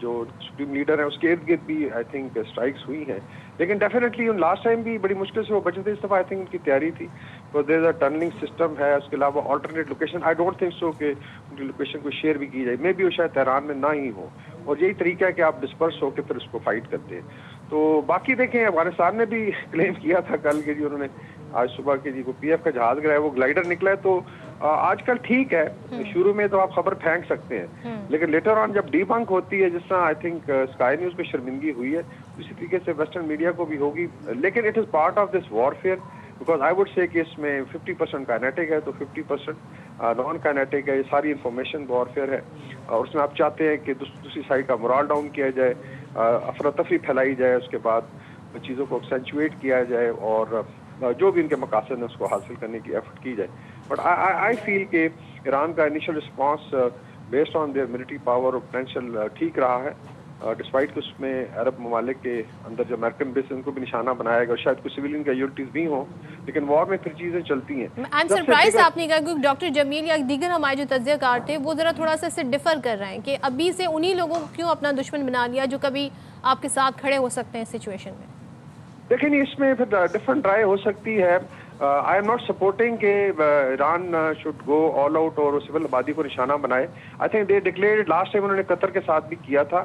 جو supreme leader ہیں اس کے ارد گرد بھی آئی تھنک اسٹرائکس ہوئی ہیں. لیکن ڈیفینیٹلی لاسٹ ٹائم بھی بڑی مشکل سے وہ بچے تھے. اس دفعہ آئی تھنک ان کی تیاری تھی. تو دیر از اے ٹنلنگ سسٹم ہے, اس کے علاوہ alternate location. I don't think so کہ ان کی لوکیشن کو شیئر بھی کی جائے. مے بی وہ شاید تہران میں نہ ہی ہو, اور یہی طریقہ ہے کہ آپ ڈسپرس ہو کے پھر اس کو فائٹ کرتے ہیں. تو باقی دیکھیں, افغانستان نے بھی کلیم کیا تھا کل کہ جی انہوں نے آج صبح کے جی وہ پی ایف کا جہاز گرا ہے, وہ گلائڈر نکلا ہے. تو آج کل ٹھیک ہے, شروع میں تو آپ خبر پھینک سکتے ہیں, لیکن لیٹر آن جب ڈی بنک ہوتی ہے, جس طرح آئی تھنک اسکائی نیوز میں شرمندگی ہوئی ہے, اسی طریقے سے ویسٹرن میڈیا کو بھی ہوگی. لیکن it is part of this warfare, because I would say کہ اس میں 50% کائنیٹک ہے تو 50% نان کائنیٹک ہے. یہ ساری انفارمیشن وار فیئر ہے, اور اس میں آپ چاہتے ہیں کہ دوسری سائڈ کا morale ڈاؤن کیا جائے, افراتفری پھیلائی جائے, اس کے بعد چیزوں کو ایکسینچویٹ کیا جائے, اور جو بھی ان کے مقاصد ہیں اس کو حاصل کرنے کی ایفرٹ کی جائے. بٹ آئی فیل کہ ایران کا initial response based on their military power اور پوٹینشیل ٹھیک رہا ہے, ڈسپائٹ کہ اس میں عرب ممالک کے اندر جو امریکن بیس ان کو بھی نشانہ بنایا گیا, اور شاید کچھ سویلین کیجولٹیز بھی ہوں, لیکن وار میں پھر چیزیں چلتی ہیں. آئی ایم سرپرائز آپ نے کہا, کیونکہ ڈاکٹر جمیل یا دیگر ہمارے جو تجزیہ کار تھے وہ ذرا تھوڑا سا اس سے ڈفر کر رہے ہیں کہ ابھی سے انہی لوگوں کو کیوں اپنا دشمن بنا لیا جو کبھی آپ کے ساتھ کھڑے ہو سکتے ہیں اس سچویشن میں. دیکھیں اس میں پھر ڈفرنٹ رائے ہو سکتی ہے. آئی ایم ناٹ سپورٹنگ کہ Iran should go all out اور سول آبادی کو نشانہ بنائے. I think they declared last time انہوں نے قطر کے ساتھ بھی کیا تھا.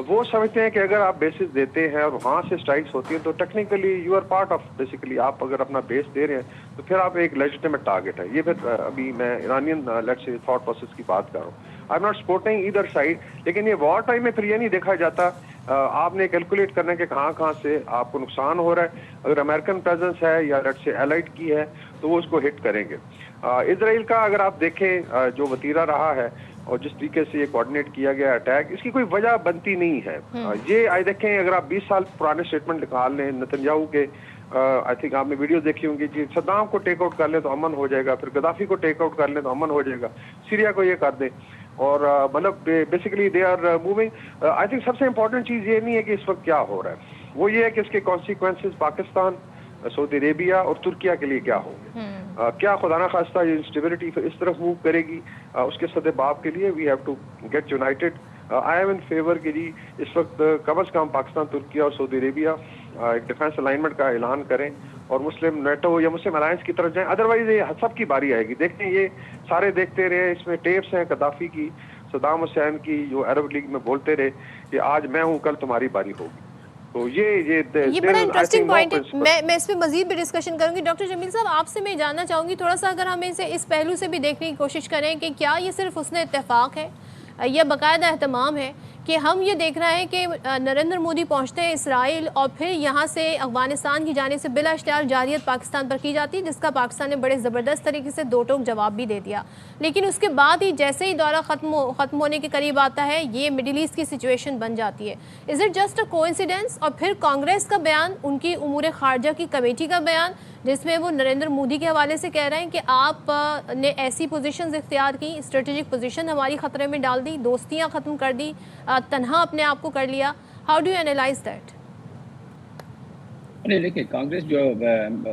وہ سمجھتے ہیں کہ اگر آپ بیسز دیتے ہیں اور وہاں سے اسٹرائکس ہوتی ہیں تو technically you are part of, basically آپ اگر اپنا بیس دے رہے ہیں تو پھر آپ ایک لیجیٹیمیٹ ٹارگیٹ ہے. یہ پھر ابھی میں Iranian let's say thought process کی بات کر رہا ہوں. آئی ایم ناٹ سپورٹنگ ادھر سائڈ. لیکن یہ وار ٹائم میں پھر یہ نہیں دیکھا جاتا, آپ نے کیلکولیٹ کرنا ہے کہ کہاں سے آپ کو نقصان ہو رہا ہے. اگر امریکن پریزنس ہے یا لیٹس سے الائٹ کی ہے تو وہ اس کو ہٹ کریں گے. اسرائیل کا اگر آپ دیکھیں جو وتیرہ رہا ہے اور جس طریقے سے یہ کوآرڈینیٹ کیا گیا اٹیک, اس کی کوئی وجہ بنتی نہیں ہے. یہ آئی دیکھیں اگر آپ 20 سال پرانے اسٹیٹمنٹ نکال لیں نتنیاہو کے, آئی تھنک آپ نے ویڈیوز دیکھی ہوں گی, جی صدام کو ٹیک آؤٹ کر لیں تو امن ہو جائے گا, پھر گدافی کو ٹیک آؤٹ کر لیں تو امن ہو جائے گا, سیریا کو یہ کر دیں, اور مطلب basically they are moving. I think سب سے امپورٹنٹ چیز یہ نہیں ہے کہ اس وقت کیا ہو رہا ہے, وہ یہ ہے کہ اس کے کانسیکوینسز پاکستان, سعودی عربیہ اور ترکیہ کے لیے کیا ہوں گے. کیا خدا نہ خواستہ یہ انسٹیبلٹی اس طرف موو کرے گی, اس کے صد باب کے لیے we have to get united. I am in favour کہ جی اس وقت کم از کم پاکستان, ترکیہ اور سعودی عربیہ ایک ڈیفینس الائنمنٹ کا اعلان کریں اور مسلم نیٹو یا مسلم الائنس کی طرف جائیں. ادروائز یہ سب کی باری آئے گی. دیکھیں یہ سارے دیکھتے رہے, اس میں ٹیپس ہیں قذافی کی, صدام حسین کی, جو عرب لیگ میں بولتے رہے کہ آج میں ہوں کل تمہاری باری ہوگی. تو یہ بڑا انٹرسٹنگ پوائنٹ ہے. میں اس پہ مزید بھی ڈسکشن کروں گی. ڈاکٹر جمیل صاحب, آپ سے میں جاننا چاہوں گی تھوڑا سا اگر ہم اسے اس پہلو سے بھی دیکھنے کی کوشش کریں کہ کیا یہ صرف حسن اتفاق ہے یا باقاعدہ اہتمام ہے کہ ہم یہ دیکھ رہے ہیں کہ نریندر مودی پہنچتے ہیں اسرائیل اور پھر یہاں سے افغانستان کی جانب سے بلا اشتہار جارحیت پاکستان پر کی جاتی ہے, جس کا پاکستان نے بڑے زبردست طریقے سے دو ٹوک جواب بھی دے دیا. لیکن اس کے بعد ہی جیسے ہی دورہ ختم ہونے کے قریب آتا ہے یہ مڈل ایسٹ کی سچویشن بن جاتی ہے. Is it just a coincidence? اور پھر کانگریس کا بیان, ان کی امور خارجہ کی کمیٹی کا بیان, جس میں وہ نریندر مودی کے حوالے سے کہہ رہے ہیں کہ آپ نے ایسی پوزیشنز اختیار کی, اسٹریٹجک پوزیشن ہماری خطرے میں ڈال دی, دوستیاں ختم کر دی, تنہا اپنے آپ کو کر لیا. How do you analyse that? دیکھیں کانگریس جو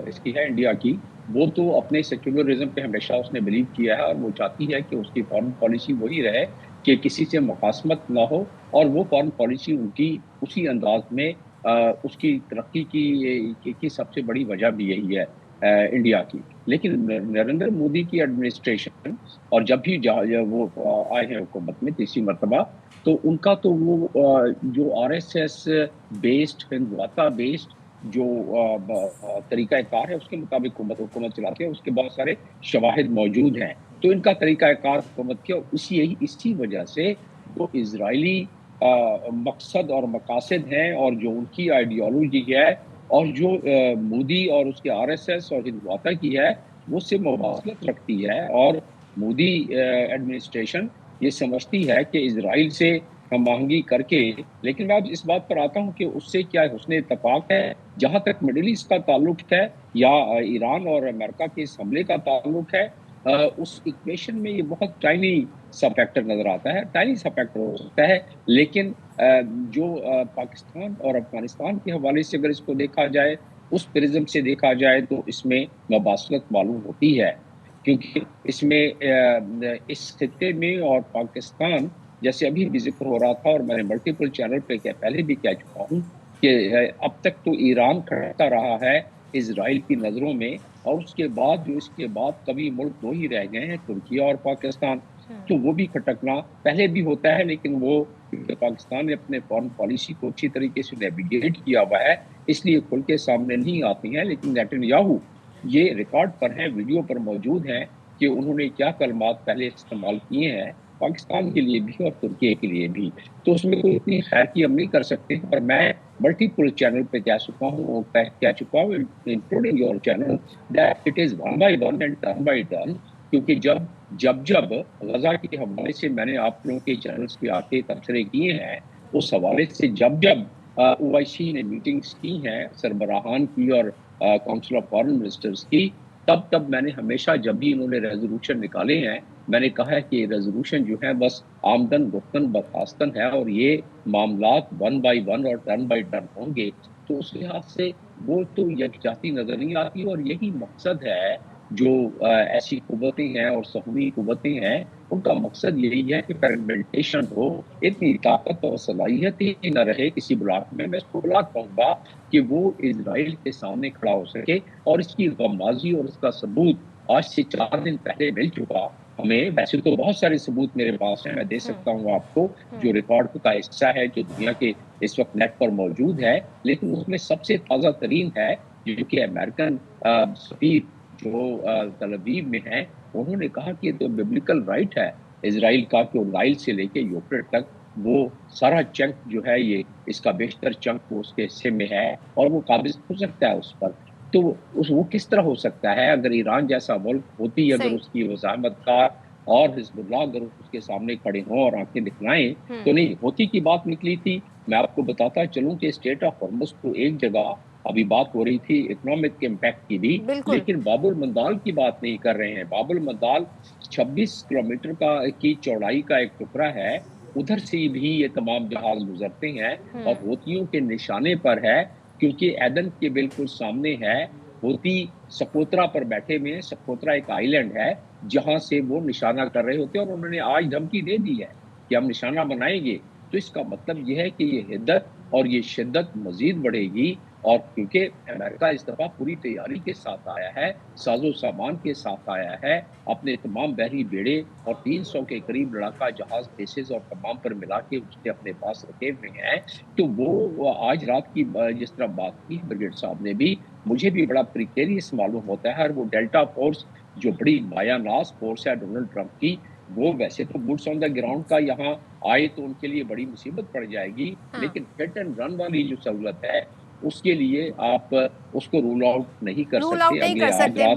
اس کی ہے انڈیا کی, وہ تو اپنے سیکولرزم پہ ہمیشہ اس نے بلیو کیا ہے, اور وہ چاہتی ہے کہ اس کی فارن پالیسی وہی رہے کہ کسی سے مخاصمت نہ ہو, اور وہ فارن پالیسی ان کی اسی انداز میں اس کی ترقی کی سب سے بڑی وجہ بھی یہی ہے انڈیا کی. لیکن نریندر مودی کی ایڈمنسٹریشن, اور جب بھی وہ آئے ہیں حکومت میں تیسری مرتبہ, تو ان کا تو وہ جو R S S based, Hindutva based جو طریقہ کار ہے اس کے مطابق حکومت چلاتے ہیں. اس کے بہت سارے شواہد موجود ہیں. تو ان کا طریقہ کار حکومت کیا, اسی وجہ سے جو اسرائیلی مقصد اور مقاصد ہیں اور جو ان کی آئیڈیالوجی ہے اور جو مودی اور اس کے آر ایس ایس اور ہندوتا کی ہے, وہ سے مواصلت رکھتی ہے. اور مودی ایڈمنسٹریشن یہ سمجھتی ہے کہ اسرائیل سے ہم آہنگی کر کے, لیکن میں اب اس بات پر آتا ہوں کہ اس سے کیا حسن اتفاق ہے. جہاں تک مڈل ایسٹ کا تعلق ہے یا ایران اور امریکہ کے اس حملے کا تعلق ہے, اس ایکویشن میں یہ بہت ٹائنی سا فیکٹر نظر آتا ہے, ٹائنی سا فیکٹر ہو سکتا ہے. لیکن جو پاکستان اور افغانستان کے حوالے سے اگر اس کو دیکھا جائے, اس پرزم سے دیکھا جائے, تو اس میں مباصلت معلوم ہوتی ہے, کیونکہ اس میں اس خطے میں اور پاکستان جیسے ابھی بھی ذکر ہو رہا تھا اور میں نے ملٹیپل چینل پہ پہلے بھی کہہ چکا ہوں کہ اب تک تو ایران کھڑتا رہا ہے اسرائیل کی نظروں میں، اور اس کے بعد کبھی ملک دو ہی رہ گئے ہیں، ترکیہ اور پاکستان، تو وہ بھی کھٹکنا پہلے بھی ہوتا ہے، لیکن وہ کیونکہ پاکستان نے اپنے فارن پالیسی کو اچھی طریقے سے نیویگیٹ کیا ہوا ہے اس لیے کھل کے سامنے نہیں آتی ہیں، لیکن نیتن یاہو یہ ریکارڈ پر ہیں، ویڈیو پر موجود ہیں کہ انہوں نے کیا کلمات پہلے استعمال کیے ہیں پاکستان کے لیے بھی اور ترکیہ کے لیے بھی، تو اس میں کوئی اتنی خیر کی ہم نہیں کر سکتے، اور میں ملٹیپل چینل پہ کہہ چکا ہوں including your channel that it is one by one and turn by turn, کیونکہ جب غزہ کے حوالے سے میں نے آپ لوگوں کے چینلز پہ آ کے تبصرے کیے ہیں، اس حوالے سے جب او آئی سی نے میٹنگز کی ہیں سربراہان کی اور کونسل آف فارن منسٹرز کی، تب میں نے ہمیشہ جب بھی انہوں نے ریزولوشن نکالے ہیں میں نے کہا ہے کہ ریزولوشن جو ہے بس آمدن گفتن برخاستن ہے، اور یہ معاملات ون بائی ون اور ٹرن بائی ٹرن ہوں گے، تو اس لحاظ سے وہ تو یکجہتی نظر نہیں آتی، اور یہی مقصد ہے جو ایسی قوتیں ہیں اور صحوی قوتیں ہیں ان کا مقصد یہی ہے کہ فریگمنٹیشن ہو، اتنی طاقت اور صلاحیت ہی نہ رہے کسی بلاک میں اس کو بلاک کہوں گا کہ وہ اسرائیل کے سامنے کھڑا ہو سکے، اور اس کی غمازی اور اس کا ثبوت آج سے 4 دن پہلے مل چکا ہمیں، ویسے تو بہت سارے ثبوت میرے پاس ہیں، میں دے سکتا ہوں آپ کو جو ریکارڈ کا حصہ ہے جو دنیا کے اس وقت نیٹ پر موجود ہے، لیکن اس میں سب سے تازہ ترین ہے جو کہ امریکن سفیر جو تل ابیب میں ہیں، انہوں نے کہا کہ یہ تو ببلیکل رائٹ ہے اسرائیل کا کہ نائل سے لے کے یوفریٹ تک وہ سارا چنک جو ہے یہ اس کا بیشتر چنک وہ اس کے حصے میں ہے اور وہ قابض ہو سکتا ہے اس پر، تو وہ کس طرح ہو سکتا ہے اگر ایران جیسا ملک ہوتی اگر اس کی وزامت کار اور حزب اللہ اگر اس کے سامنے کھڑے ہوں اور آنکھیں دکھلائیں تو نہیں ہوتی کی بات نکلی تھی۔ میں آپ کو بتاتا چلوں کہ اسٹیٹ آف ہرمز تو ایک جگہ ابھی بات ہو رہی تھی اکنامک امپیکٹ کی بھی، لیکن باب المندال کی بات نہیں کر رہے ہیں۔ باب المندال 26 کلومیٹر کی چوڑائی کا ایک ٹکڑا ہے، ادھر سے بھی یہ تمام جہاز گزرتے ہیں اور ہوتیوں کے نشانے پر ہے، کیونکہ ایدن کے بالکل سامنے ہے، ہوتی سکوترا پر بیٹھے ہوئے، سکوترا ایک آئی لینڈ ہے جہاں سے وہ نشانہ کر رہے ہوتے ہیں، اور انہوں نے آج دھمکی دے دی ہے کہ ہم نشانہ بنائیں گے، تو اس کا مطلب یہ ہے کہ یہ حدت اور یہ شدت مزید بڑھے گی، اور کیونکہ امریکہ اس دفعہ پوری تیاری کے ساتھ آیا ہے، ساز و سامان کے ساتھ آیا ہے، اپنے تمام بحری بیڑے اور 300 کے قریب لڑاکا جہاز بیسز اور تمام پر ملا کے اس نے اپنے پاس رکھے ہوئے ہیں، تو وہ آج رات کی جس طرح بات کی بریگیڈ صاحب نے بھی مجھے بھی بڑا پریکیریس معلوم ہوتا ہے، اور وہ ڈیلٹا فورس جو بڑی مایا ناز فورس ہے ڈونلڈ ٹرمپ کی، وہ ویسے تو بوٹس آن دا گراؤنڈ کا یہاں آئے تو ان کے لیے بڑی مصیبت پڑ جائے گی، لیکن ہٹ اینڈ رن والی جو سہولت ہے اس کے لیے آپ اس کو رول آؤٹ نہیں کر سکتے۔ اگلے آج رات